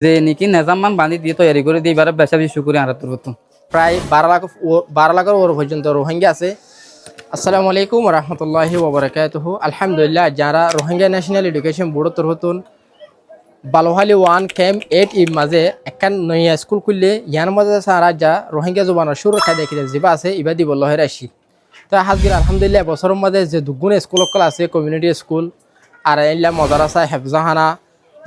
যে নাকি নিজামমান বান্ধি দিয়ে তৈরি করে দিয়ে এবারে বেশা বেশি করে আরাতুর হতো। প্রায় 12 লাখের ওর পর্যন্ত রোহিঙ্গা আছে। আসসালামু আলাইকুম রহমতুল্লাহি ওবরাকাতুহু। আলহামদুলিল্লাহ, যারা রোহিঙ্গা ন্যাশনাল এডুকেশন বোর্ডের তরফতুন বালোহালি 1 ক্যাম্প 8 এর মাঝে একখান নয়া স্কুল খুললে ইয়ার মাঝে সারা যা রোহিঙ্গা জবানের সুরক্ষা দেখি যাবা আছে ইবা দিব লহের আসি। তো হাজগির আলহামদুলিল্লাহ বছরের মাঝে যে দুগুণ স্কুল আছে কমিউনিটি স্কুল আর এলা মদারাসা হেফজাহানা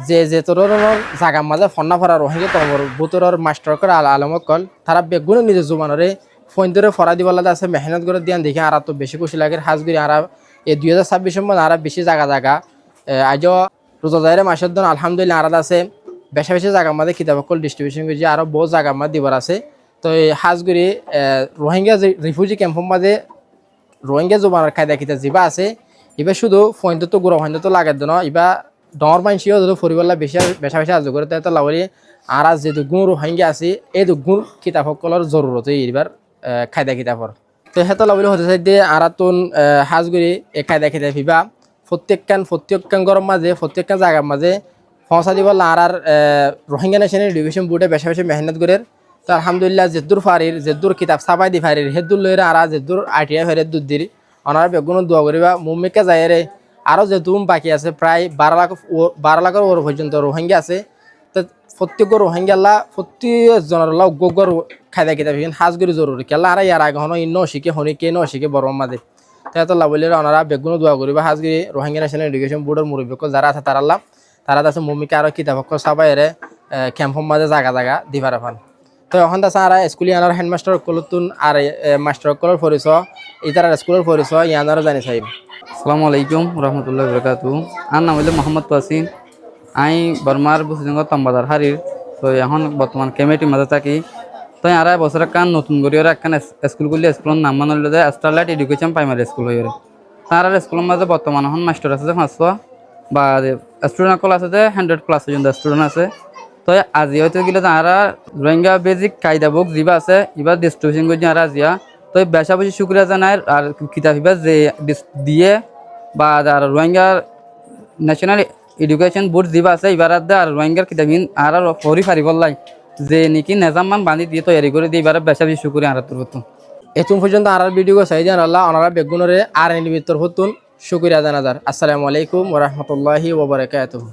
যে ধরনের জায়গার মাঝে ফন্না ফরা রোহিঙ্গা কমর বুতরের মাস্টার করে আলমত কল তারা বেগুনে নিজের জোবানরে ফোন ধরে ফরা দিব আছে মেহনত করে দিয়ান দেখে আর তো বেশি খুশি লাগে। হাজগিরি আর এই 2026 মধ্যে আর বেশি জায়গা আজও রোজাদারের মাসের দিন আলহামদুলিল্লাহ আর আছে বেশা বেশি জায়গার মাঝে কিতাবকল ডিস্ট্রিবিউশন করছে আরও বহু জায়গার মাঝে দিবার আছে। তো এই হাজগিরি রোহিঙ্গা যে রিফিউজি ক্যাম্পের মাঝে রোহিঙ্গা জোবানের খায়দা কিতা যিবা আছে এবার শুধু ফোন তো গুড়ো ফোন তো লাগার জন্য এবার ডর মানসিও যদি ফরিবাল্লা বেশি বেশা বেশি আজ করে তো লাভরি আর যে গুণ রোহিঙ্গা আছে এই গুণ কিতাব সকলের জরুরত এইবার খায়দা কিতাবর। তো হেতো লাভলি হতে চাই দিয়ে আর তুন হাজগুড়ি এই খায়দা কিতাব ফিবা প্রত্যেকখান গরম মাঝে প্রত্যেকখান জায়গার মাঝে পৌঁছা দিব আর রোহিঙ্গা ন্যাশনাল এডুকেশন বোর্ডে বেশা বেশি মেহনত করে। তো আলহামদুলিল্লাহ যেদুর ফারির যেদুর কিতাব সাবাই দি ফারির হেদুর লইরে আর যেদুর আইটিআই ফেরে দুধ দির ওনার বেগুন দোয়া করিবা মুম্মিকে যায় রে আরও যেহেতু বাকি আছে প্রায় 12 লাখের ওর পর্যন্ত রোহিঙ্গা আছে। তো প্রত্যেক রোহিঙ্গাল্লা প্রত্যেকজনের গোগর খায়দা কিতাব হাজগুড়ি জরুরি কেলা আর ইয়ার আগে হনো ইন্ন শিখে হনিকে ন শিখে বড় মাঝে তো বলে ওনারা বেগুন দোয়া করিবা হাজগুড়ি রোহিঙ্গা ন্যাশনাল এডুকেশন বোর্ডের মুরব্বী যারা আছে তারা আছে মুম্মিকে আরও কিতাব সাবাই রে ক্যাম্পের মাঝে জায়গা দিবার ফান। তো এখন তাছে আর স্কুল ইয়ানোর হেডমাস্টার কলতুন আর মাস্টার কলর পরিচয় ইতার স্কুলের পরিচয় ইয়ানোর জানি চাইব। আসসালামু আলাইকুম রহমতুল্লাহ বরকাতু। আর নাম হইলে মোহাম্মদ তাসিন। আমি বর্মার বুসিজঙ্গ তম্বাদার হারির। তো এখন বর্তমান কমিটির মাঝে থাকি। তো আর বছর একখান নতুন করে একখান স্কুল করলে স্কুলের নাম মান হইল যে স্টারলাইট এডুকেশন প্রাইমারি স্কুল হয়ে তার স্কুলের মাঝে বর্তমান এখন মাস্টার আছে যে 500 বা স্টুডেন্ট কল আছে যে 100+ পর্যন্ত স্টুডেন্ট আছে। তো আজি হয়তো গেলে তারা রোহিঙ্গা বেজিক কায়দা বুক যিবা আছে এবার ডিস্ট্রিবিউশন করছে আর আজিয়া। তো বেশা বেশি শুক্রিয়া জানায় আর কিতাব এবার যে দিয়ে বা আর রোহিঙ্গা ন্যাশনাল এডুকেশন বোর্ড যিবা আছে এবার আর রোহিঙ্গার কিতাবিন আর ফরি ফারিব লাই যে নাকি নিজামমান বান্ধি দিয়ে তৈরি করে দিয়ে এবার বেশা বেশি শুক্রিয়া আর তোর হতো। এতুন পর্যন্ত আর ভিডিও চাই জান আল্লাহ ওনারা বেগুনরে আর নিমিত্তর হতুন শুক্রিয়া জানাজার। আসসালামু আলাইকুম ওয়া রাহমাতুল্লাহি ওয়া বারাকাতুহু।